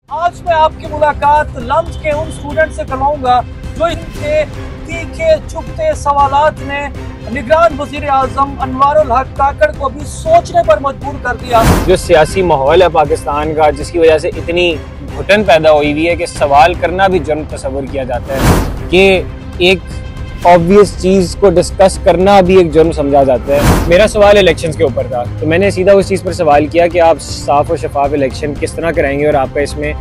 आज मैं आपकी मुलाकात लम्स के उन स्टूडेंट से करवाऊंगा जो इनके तीखे चुभते सवालात ने निगरान वजीर आजम अनवारुल हक काकड़ को भी सोचने पर मजबूर कर दिया। जो सियासी माहौल है पाकिस्तान का, जिसकी वजह से इतनी घुटन पैदा हुई हुई है कि सवाल करना भी जुर्म तस्वुर किया जाता है, कि एक ऑब्वियस चीज़ को डिस्कस करना भी एक जुर्म समझा जाता है। मेरा सवाल इलेक्शंस के ऊपर था, तो मैंने सीधा उस चीज़ पर सवाल किया कि आप साफ और शफाफ इलेक्शन किस तरह कराएंगे और आपका इसमें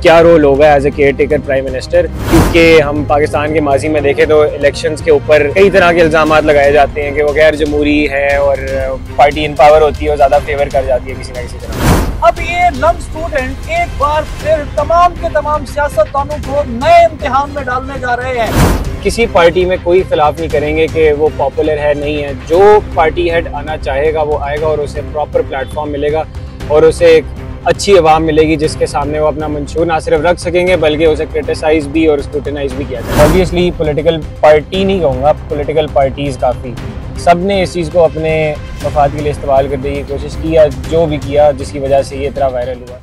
क्या रोल होगा as a caretaker prime minister. क्योंकि हम पाकिस्तान के माजी में देखें तो इलेक्शंस के ऊपर कई तरह के इल्ज़ाम लगाए जाते हैं कि वो गैर जमहूरी है और पार्टी इन पावर होती है और ज़्यादा फेवर कर जाती है किसी ना किसी तरह। अब ये लम स्टूडेंट एक बार फिर तमाम के तमाम सियासतदानों को नए इम्तिहान में डालने जा रहे हैं। किसी पार्टी में कोई खिलाफ नहीं करेंगे कि वो पॉपुलर है नहीं है। जो पार्टी हेड आना चाहेगा वो आएगा और उसे प्रॉपर प्लेटफॉर्म मिलेगा और उसे एक अच्छी आवाम मिलेगी जिसके सामने वो अपना मंशूर ना सिर्फ रख सकेंगे बल्कि उसे क्रिटिसाइज भी और स्क्रूटिनाइज भी किया जाए। ऑब्वियसली पॉलिटिकल पार्टी नहीं कहूँगा, पॉलिटिकल पार्टीज़ काफ़ी सब ने इस चीज़ को अपने मफाद के लिए इस्तेमाल करने की कोशिश की या जो भी किया जिसकी वजह से ये इतना वायरल हुआ।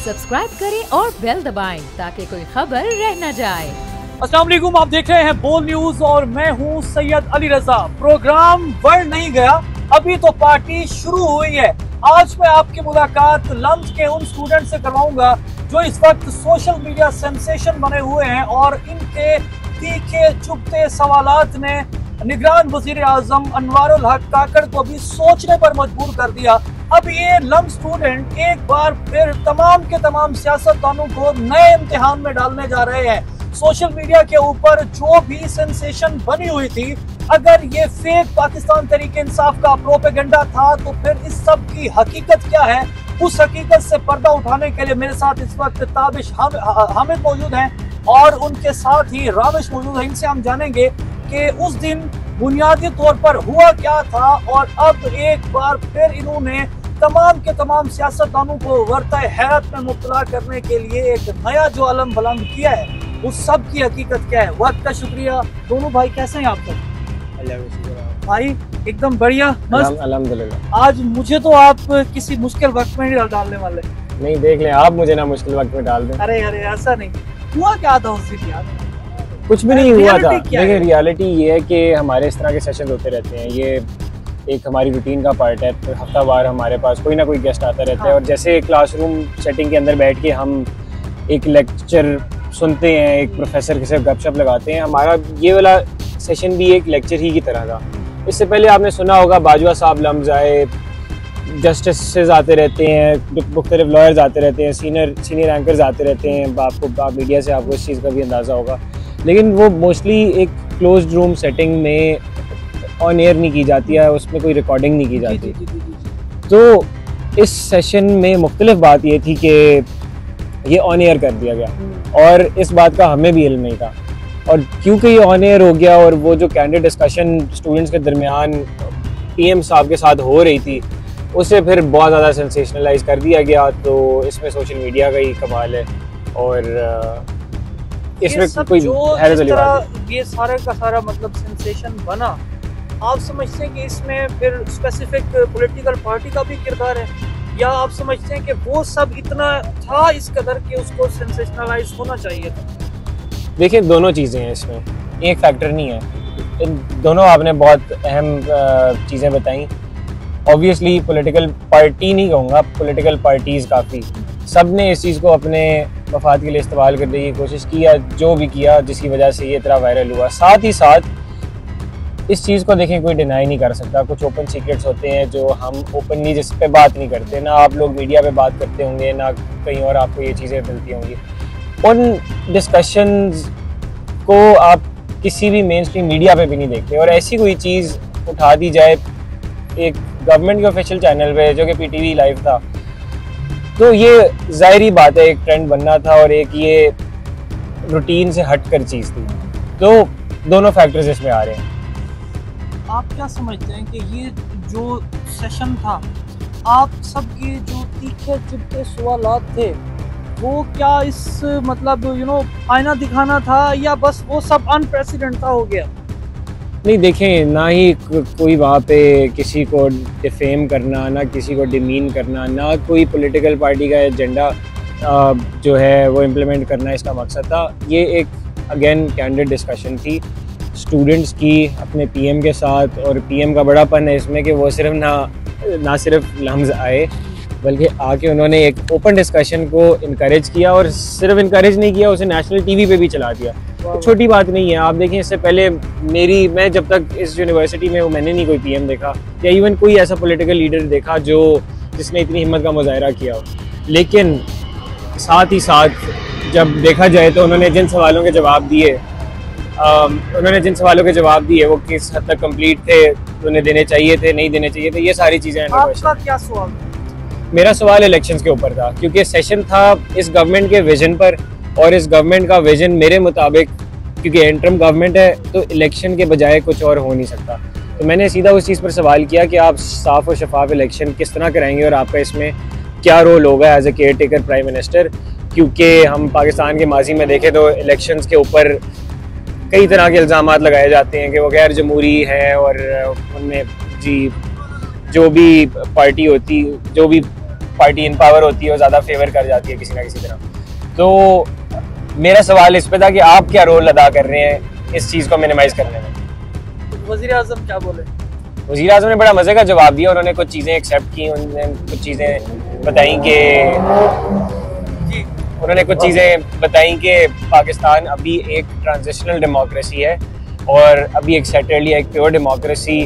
सब्सक्राइब करें और बेल दबाएं ताकि कोई खबर रह न जाए। अस्सलाम वालेकुम, आप देख रहे हैं बोल न्यूज और मैं हूं सैयद अली रजा। प्रोग्राम बढ़ नहीं गया, अभी तो पार्टी शुरू हुई है। आज मैं आपकी मुलाकात लम्स के उन स्टूडेंट से करवाऊंगा जो इस वक्त सोशल मीडिया सेंसेशन बने हुए हैं और इनके तीखे चुभते सवालात ने निगरान वजीर आजम अनवारुल हक काकड़ को भी सोचने पर मजबूर कर दिया। अब ये लम स्टूडेंट एक बार फिर तमाम के तमाम सियासतदानों को नए इम्तिहान में डालने जा रहे हैं। सोशल मीडिया के ऊपर जो भी सेंसेशन बनी हुई थी, अगर ये फेक पाकिस्तान तरीके इंसाफ का प्रोपेगेंडा था तो फिर इस सब की हकीकत क्या है, उस हकीकत से पर्दा उठाने के लिए मेरे साथ इस वक्त ताबिश हामिद मौजूद हैं और उनके साथ ही रामिश मौजूद है। इनसे हम जानेंगे कि उस दिन बुनियादी तौर पर हुआ क्या था और अब एक बार फिर इन्होंने तमाम के तमाम सियासतदानों को वर्ताए हैरत में मुब्तला करने के लिए एक नया जो अलम बुलंद किया है, उस सब की हकीकत क्या है। वक्त का शुक्रिया। दोनों भाई कैसे हैं आप सब? भाई एकदम बढ़िया मस्त अल्हम्दुलिल्लाह। आज मुझे तो आप किसी मुश्किल वक्त में नहीं डालने वाले। नहीं, देख लें आप मुझे ना मुश्किल वक्त में डाल दें। अरे ऐसा नहीं हुआ, क्या था उस दिन यार? कुछ भी नहीं हुआ था। देखिए रियलिटी ये है कि हमारे इस तरह के सेशन होते रहते हैं, ये एक हमारी रूटीन का पार्ट है। तो हफ्तावार हमारे पास कोई ना कोई गेस्ट आता रहता है और जैसे क्लासरूम सेटिंग के अंदर बैठ के हम एक लेक्चर सुनते हैं, एक प्रोफेसर के साथ गपशप लगाते हैं, हमारा ये वाला सेशन भी एक लेक्चर ही की तरह था। इससे पहले आपने सुना होगा बाजवा साहब लम्स आए, जस्टिस आते रहते हैं, मुख्तलिफ लॉयर्स आते रहते हैं, सीनियर एंकर्स आते रहते हैं। आपको मीडिया से आपको इस चीज़ का भी अंदाज़ा होगा, लेकिन वो मोस्टली एक क्लोज्ड रूम सेटिंग में ऑन एयर नहीं की जाती है, उसमें कोई रिकॉर्डिंग नहीं की जाती। तो इस सेशन में मुख्तलिफ बात ये थी कि ये ऑन एयर कर दिया गया और इस बात का हमें भी इल्म नहीं था। और क्योंकि ये ऑन एयर हो गया और वो जो कैंडिड डिस्कशन स्टूडेंट्स के दरमियान पीएम साहब के साथ हो रही थी, उसे फिर बहुत ज़्यादा सेंसेशनलाइज कर दिया गया। तो इसमें सोशल मीडिया का ही कमाल है और इसमें कोई हैरत वाली बात नहीं। ये सारा का सारा मतलब सेंसेशन बना, आप समझते हैं कि इसमें फिर स्पेसिफिक पॉलिटिकल पार्टी का भी किरदार है, या आप समझते हैं कि वो सब इतना था इस कदर कि उसको सेंसेशनलाइज होना चाहिए था? देखिए दोनों चीज़ें हैं इसमें, एक फैक्टर नहीं है। इन दोनों आपने बहुत अहम चीज़ें बताई। ऑब्वियसली पॉलिटिकल पार्टी नहीं कहूँगा, पॉलिटिकल पार्टीज़ काफ़ी सब ने इस चीज़ को अपने मफाद के लिए इस्तेमाल करने की कोशिश की या जो भी किया जिसकी वजह से ये इतना वायरल हुआ। साथ ही साथ इस चीज़ को देखें कोई डिनाई नहीं कर सकता, कुछ ओपन सीक्रेट्स होते हैं जो हम ओपनली जिस पे बात नहीं करते, ना आप लोग मीडिया पे बात करते होंगे ना कहीं और आपको ये चीज़ें मिलती होंगी। उन डिस्कशंस को आप किसी भी मेन स्ट्रीम मीडिया पे भी नहीं देखते और ऐसी कोई चीज़ उठा दी जाए एक गवर्नमेंट के ऑफिशियल चैनल पे जो कि पीटीवी लाइव था, तो ये ज़ाहिरी बात है एक ट्रेंड बनना था और एक ये रूटीन से हटकर चीज़ थी। तो दोनों फैक्टर्स इसमें आ रहे हैं। आप क्या समझते हैं कि ये जो सेशन था, आप सबके जो तीखे चुभते सवालात थे, वो क्या इस मतलब आईना दिखाना था या बस वो सब अनप्रेसिडेंट हो गया? नहीं देखें, ना ही कोई वहाँ पे किसी को डिफेम करना, ना किसी को डिमीन करना, ना कोई पॉलिटिकल पार्टी का एजेंडा जो है वो इम्प्लीमेंट करना इसका मकसद था। ये एक अगेन कैंडिड डिस्कशन थी स्टूडेंट्स की अपने पीएम के साथ, और पीएम का बड़ापन है इसमें कि वो सिर्फ ना सिर्फ लम्स आए बल्कि आके उन्होंने एक ओपन डिस्कशन को इनकरेज किया, और सिर्फ इनकरेज नहीं किया, उसे नेशनल टीवी पे भी चला दिया। तो छोटी बात नहीं है। आप देखें, इससे पहले मैं जब तक इस यूनिवर्सिटी में हूँ मैंने नहीं कोई पीएम देखा या इवन कोई ऐसा पॉलिटिकल लीडर देखा जिसने इतनी हिम्मत का मुजाहरा किया हो। लेकिन साथ ही साथ जब देखा जाए तो उन्होंने जिन सवालों के जवाब दिए वो किस हद तक कंप्लीट थे, उन्हें देने चाहिए थे, नहीं देने चाहिए थे, ये सारी चीज़ें। आपका क्या सवाल? मेरा सवाल इलेक्शंस के ऊपर था, क्योंकि सेशन था इस गवर्नमेंट के विजन पर, और इस गवर्नमेंट का विजन मेरे मुताबिक, क्योंकि इंटरम गवर्नमेंट है तो इलेक्शन के बजाय कुछ और हो नहीं सकता। तो मैंने सीधा उस चीज़ पर सवाल किया कि आप साफ और शफाफ इलेक्शन किस तरह कराएंगे और आपका इसमें क्या रोल होगा as a caretaker prime minister. क्योंकि हम पाकिस्तान के माजी में देखें तो इलेक्शंस के ऊपर कई तरह के इल्ज़ाम लगाए जाते हैं कि वो गैर जमहूरी है, और उनमें जो भी पार्टी इन पावर होती है वो ज़्यादा फेवर कर जाती है किसी ना किसी तरह। तो मेरा सवाल इस पे था कि आप क्या रोल अदा कर रहे हैं इस चीज़ को मिनिमाइज़ करने में। वज़ीर आज़म क्या बोले? वज़ीर आज़म ने बड़ा मज़े का जवाब दिया। उन्होंने कुछ चीज़ें एक्सेप्ट की, उन्होंने कुछ चीज़ें बताई कि पाकिस्तान अभी एक ट्रांजिशनल डेमोक्रेसी है, और अभी एक सेटल्ड या एक प्योर डेमोक्रेसी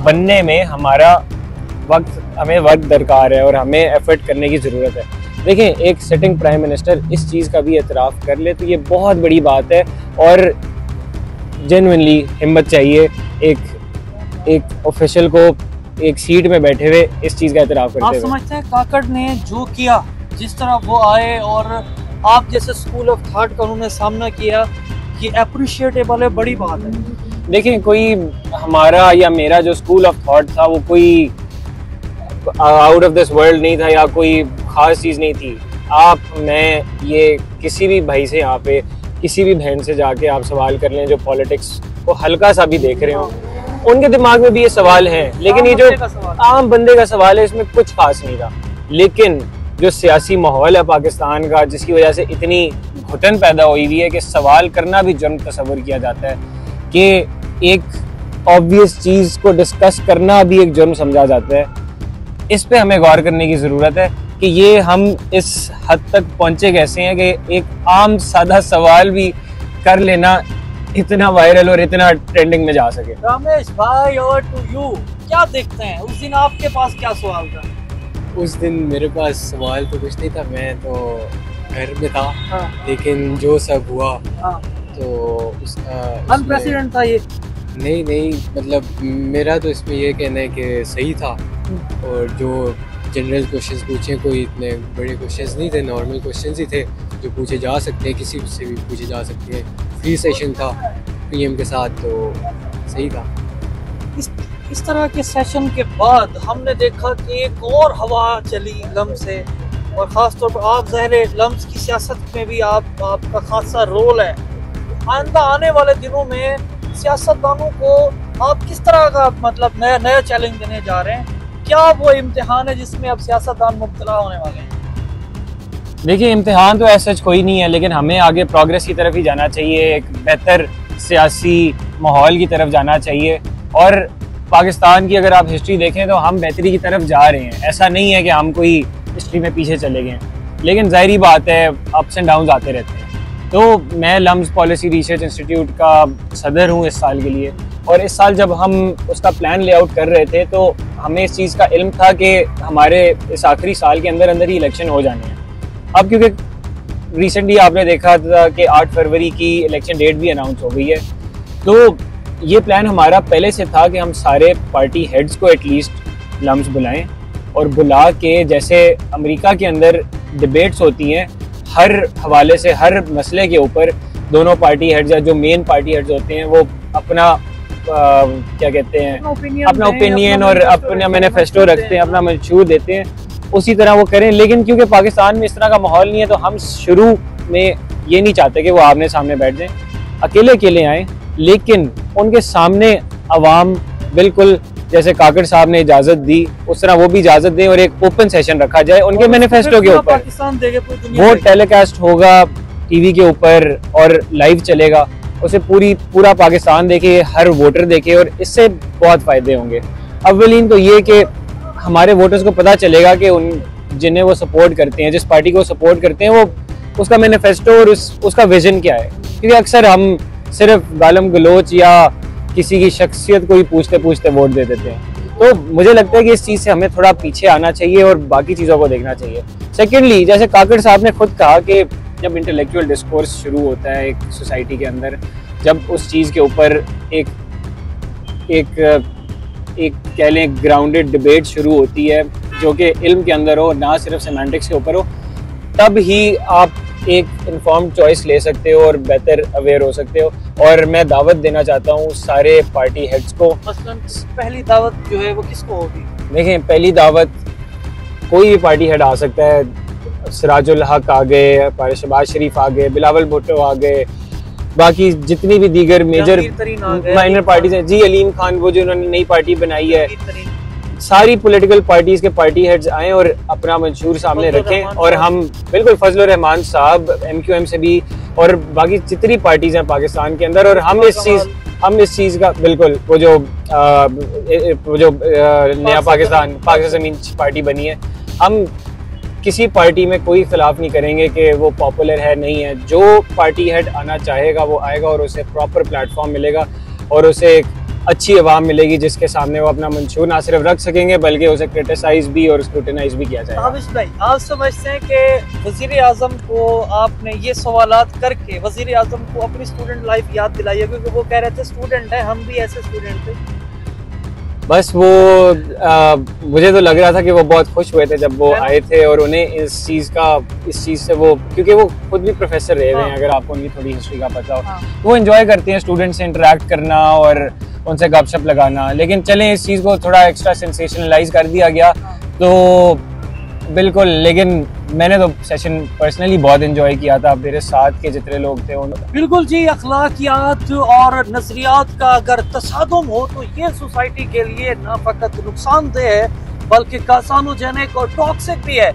बनने में हमें वक्त दरकार है और हमें एफर्ट करने की ज़रूरत है। देखें, एक सिटिंग प्राइम मिनिस्टर इस चीज़ का भी एतराफ़ कर ले तो ये बहुत बड़ी बात है, और जेन्युइनली हिम्मत चाहिए एक ऑफिशियल को एक सीट में बैठे हुए इस चीज़ का एतराफ़ करते हुए। आप समझते हैं काकड़ ने जो किया, जिस तरह वो आए और आप जैसे स्कूल ऑफ थॉट का उन्होंने सामना किया, कि अप्रिशिएटेबल है, बड़ी बात है। देखें, कोई हमारा या मेरा जो स्कूल ऑफ थॉट था वो कोई आउट ऑफ दिस वर्ल्ड नहीं था या कोई ख़ास चीज़ नहीं थी। मैं ये किसी भी भाई से, यहाँ पे किसी भी बहन से जाके आप सवाल कर लें जो पॉलिटिक्स को हल्का सा भी देख रहे हो, उनके दिमाग में भी ये सवाल है। लेकिन ये जो आम बंदे का सवाल है इसमें कुछ खास नहीं था। लेकिन जो सियासी माहौल है पाकिस्तान का, जिसकी वजह से इतनी घुटन पैदा हुई हुई है कि सवाल करना भी जुर्म तस्वर किया जाता है, कि एक ऑब्वियस चीज़ को डिस्कस करना भी एक जुर्म समझा जाता है। इस पे हमें गौर करने की ज़रूरत है कि ये हम इस हद तक पहुँचे कैसे हैं कि एक आम सादा सवाल भी कर लेना इतना वायरल और इतना ट्रेंडिंग में जा सके। रमेश भाई, और टू यू क्या देखते हैं? उस दिन आपके पास क्या सवाल था? उस दिन मेरे पास सवाल तो कुछ नहीं था, मैं तो घर में था। हाँ। लेकिन जो सब हुआ, हाँ। तो उसका अनप्रेसिडेंट था ये? नहीं, मतलब मेरा तो इसमें ये कहना है कि सही था, और जो जनरल क्वेश्चंस पूछे कोई इतने बड़े क्वेश्चंस नहीं थे, नॉर्मल क्वेश्चंस ही थे जो पूछे जा सकते हैं, किसी से भी पूछे जा सकते हैं। फ्री सेशन था पीएम के साथ, तो सही था। इस तरह के सेशन के बाद हमने देखा कि एक और हवा चली लम्स से, और ख़ास तौर पर आप ज़हरे लम्स की सियासत में भी आपका खासा रोल है। आइंदा आने वाले दिनों में सियासतदानों को आप किस तरह का मतलब नया चैलेंज देने जा रहे हैं? क्या वो इम्तिहान है जिसमें अब सियासतदान मुब्तला होने वाले हैं? देखिए, इम्तिहान तो ऐसा कोई नहीं है, लेकिन हमें आगे प्रोग्रेस की तरफ ही जाना चाहिए, एक बेहतर सियासी माहौल की तरफ जाना चाहिए। और पाकिस्तान की अगर आप हिस्ट्री देखें तो हम बेहतरी की तरफ जा रहे हैं। ऐसा नहीं है कि हम कोई हिस्ट्री में पीछे चले गए, लेकिन ज़ाहिरी बात है अप्स एंड डाउन्स आते रहते हैं। तो मैं लम्स पॉलिसी रिसर्च इंस्टीट्यूट का सदर हूँ इस साल के लिए, और इस साल जब हम उसका प्लान लेआउट कर रहे थे तो हमें इस चीज़ का इल्म था कि हमारे इस आखिरी साल के अंदर ही इलेक्शन हो जाने हैं। अब क्योंकि रिसेंटली आपने देखा था कि 8 फरवरी की इलेक्शन डेट भी अनाउंस हो गई है, तो ये प्लान हमारा पहले से था कि हम सारे पार्टी हेड्स को एटलीस्ट लम्स बुलाएं, और बुला के जैसे अमेरिका के अंदर डिबेट्स होती हैं हर हवाले से, हर मसले के ऊपर दोनों पार्टी हेड्स या जो मेन पार्टी हेड्स होते हैं वो अपना क्या कहते हैं, अपना ओपिनियन और अपना मैनिफेस्टो रखते हैं, अपना मंशूर देते हैं, उसी तरह वो करें। लेकिन क्योंकि पाकिस्तान में इस तरह का माहौल नहीं है, तो हम शुरू में ये नहीं चाहते कि वो आमने सामने बैठ जाएं, अकेले आएँ, लेकिन उनके सामने अवाम बिल्कुल जैसे काकड़ साहब ने इजाजत दी उस तरह वो भी इजाजत दें और एक ओपन सेशन रखा जाए उनके मैनिफेस्टो के ऊपर। वो टेलीकास्ट होगा टीवी के ऊपर और लाइव चलेगा, उसे पूरा पाकिस्तान देखे, हर वोटर देखे और इससे बहुत फायदे होंगे। अव्वलीन तो ये कि हमारे वोटर्स को पता चलेगा कि उन जिन्हें वो सपोर्ट करते हैं, जिस पार्टी को सपोर्ट करते हैं, वो उसका मैनिफेस्टो और उसका विजन क्या है। क्योंकि अक्सर हम सिर्फ गालम गलोच या किसी की शख्सियत को ही पूछते पूछते वोट दे देते हैं। तो मुझे लगता है कि इस चीज़ से हमें थोड़ा पीछे आना चाहिए और बाकी चीज़ों को देखना चाहिए। सेकेंडली, जैसे काकड़ साहब ने खुद कहा कि जब इंटेलेक्चुअल डिस्कोर्स शुरू होता है एक सोसाइटी के अंदर, जब उस चीज़ के ऊपर एक कह लें ग्राउंडेड डिबेट शुरू होती है जो कि इल्म के अंदर हो, ना सिर्फ सेमांटिक्स के ऊपर हो, तब ही आप एक इन्फॉर्म्ड चॉइस ले सकते हो और बेहतर अवेयर हो सकते हो। और मैं दावत देना चाहता हूँ सारे पार्टी हेड्स को। पहली दावत जो है वो किसको होगी? देखें, पहली दावत कोई भी पार्टी हेड आ सकता है। सिराजुल हक आ गए, शहबाज शरीफ आ गए, बिलावल भुट्टो आ गए, बाकी जितनी भी दीगर मेजर माइनर पार्टीज हैं, जी अलीम खान वो जो उन्होंने नई पार्टी बनाई है, सारी पॉलिटिकल पार्टीज के पार्टी हेड्स आए और अपना मंशूर सामने रखें। और हम बिल्कुल फजलुर रहमान साहब MQM से भी और बाकी जितनी पार्टीज हैं पाकिस्तान के अंदर, और हम इस चीज़ का बिल्कुल वो जो नया पाकिस्तान ज़मीन पार्टी बनी है, हम किसी पार्टी में कोई इख्तिलाफ नहीं करेंगे कि वो पॉपुलर है नहीं है। जो पार्टी हेड आना चाहेगा वो आएगा और उसे प्रॉपर प्लेटफॉर्म मिलेगा और उसे एक अच्छी आवाम मिलेगी जिसके सामने वो अपना मंशूर ना सिर्फ रख सकेंगे बल्कि उसे क्रिटिसाइज भी और स्क्रूटिनाइज भी किया जाएगा। हाफिज भाई, आप समझते हैं कि वज़ीर आज़म को आपने ये सवालात करके वज़ीर आज़म को अपनी स्टूडेंट लाइफ याद दिलाई है? क्योंकि वो कह रहे थे स्टूडेंट है, हम भी ऐसे स्टूडेंट थे। बस वो मुझे तो लग रहा था कि वो बहुत खुश हुए थे जब वो आए थे और उन्हें इस चीज़ से वो, क्योंकि वो खुद भी प्रोफेसर रहे हुए हैं, अगर आपको उनकी थोड़ी हिस्ट्री का पता हो, तो वो एंजॉय करते हैं स्टूडेंट से इंटरेक्ट करना और उनसे गपशप लगाना। लेकिन चलें, इस चीज़ को थोड़ा एक्स्ट्रा सेंसेशनलाइज कर दिया गया तो बिल्कुल। लेकिन मैंने तो सेशन पर्सनली बहुत एंजॉय किया था, मेरे साथ के जितने लोग थे उन्होंने। बिल्कुल जी, अखलाकियात और नजरियात का अगर तसादुम हो तो ये सोसाइटी के लिए न फकत नुकसानदेह है बल्कि कार्सिनोजेनिक और टॉक्सिक भी है।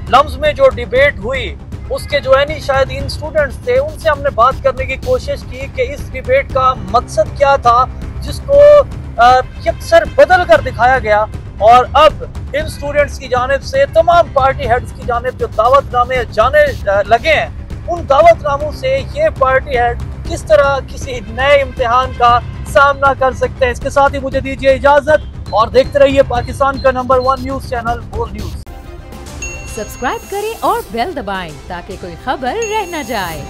लम्स में जो डिबेट हुई उसके जो है शायद इन स्टूडेंट्स थे, उनसे हमने बात करने की कोशिश की कि इस डिबेट का मकसद क्या था, जिसको यकसर बदल कर दिखाया गया। और अब इन स्टूडेंट्स की जानिब से तमाम पार्टी हेड्स की जानिब जो दावतनामे जाने लगे हैं, उन दावतनामों से ये पार्टी हेड किस तरह किसी नए इम्तिहान का सामना कर सकते हैं। इसके साथ ही मुझे दीजिए इजाजत और देखते रहिए पाकिस्तान का नंबर 1 न्यूज चैनल बोल न्यूज। सब्सक्राइब करें और बेल दबाएं ताकि कोई खबर रह न जाए।